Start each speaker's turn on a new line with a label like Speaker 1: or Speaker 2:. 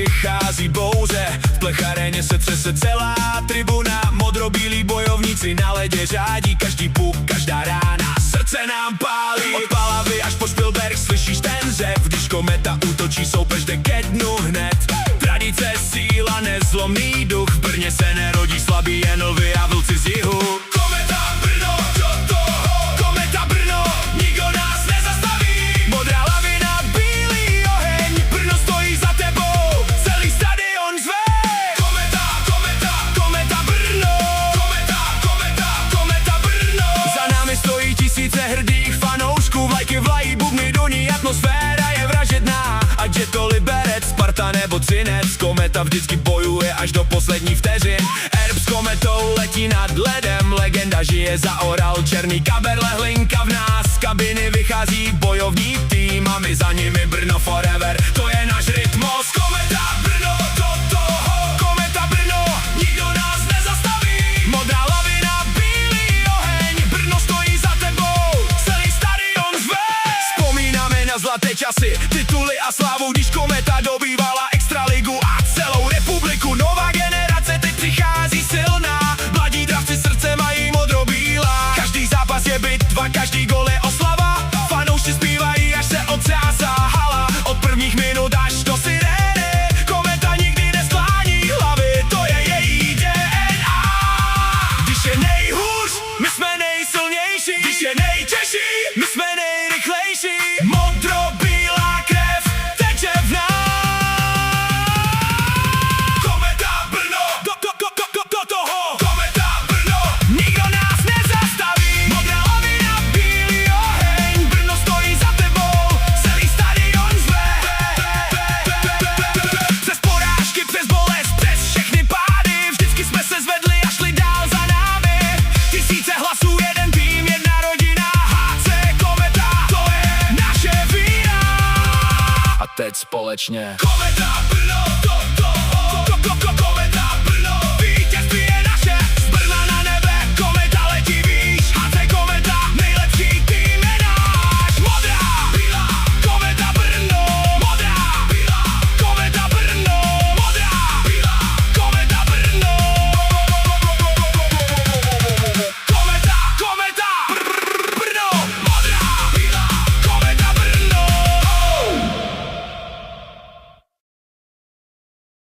Speaker 1: přichází bouře, v plecharéně se třese celá tribuna. Modrobílí bojovníci na ledě řádí, každý puk, každá rána, srdce nám pálí. Od Palavy až po Špilberk slyšíš ten řev, když kometa útočí, soupeř jde ke dnu hned. Tradice, síla, nezlomný duch, v Brně se nerodí slabí, jen lvy a vlci z jihu. Kometa Brno, do toho, kometa Brno, nikdo nás nezastaví. Modrá lavina, bílý oheň, Brno stojí za tebou, celý stadion zve. Kometa, kometa, kometa Brno, kometa, kometa, kometa Brno. Za námi stojí tisíce hrdých fanoušků, vlajky vlají, bubny duní, atmosféra je vražedná. Ať je to Liberec, Sparta nebo Třinec, kometa vždycky bojuje až do poslední vteřin. Erb s kometou letí nad ledem, legenda žije za Oral, černý Kaberle, hlinka v nás, z kabiny vychází bojovní tým a my za nimi, Brno forever, to je náš rytmus. Kometa Brno, do toho, kometa Brno, nikdo nás nezastaví. Modrá lavina, bílý oheň, Brno stojí za tebou, celý stadion zve. Vzpomínáme na zlaté časy, tituly a slávu, když kometa dobývala extraligu a celou republiku. Nová generace teď přichází silná, mladí dravci srdce mají modrobílá. Každý zápas je bitva, každý gol je oslava, fanoušci zpívají, až se otřásá hala. Od prvních minut až do sirény, kometa nikdy nesklání hlavy, to je její DNA. Když je nejhůř, my jsme nejsilnější, když je nejtěžší, my jsme nejrychlejší. Modrobílá krev teče v nás. Kometa Brno, do toho, kometa Brno, nikdo nás nezastaví. Modrá lavina, bílý oheň, Brno stojí za tebou, celý stadion zve. Přes porážky, přes bolest, přes všechny pády, vždycky jsme se zvedli a šli dál za námi. Tisíce hlasů, jeden tým, jedna rodina, HC Kometa, to je naše víra. A teď společně Kometa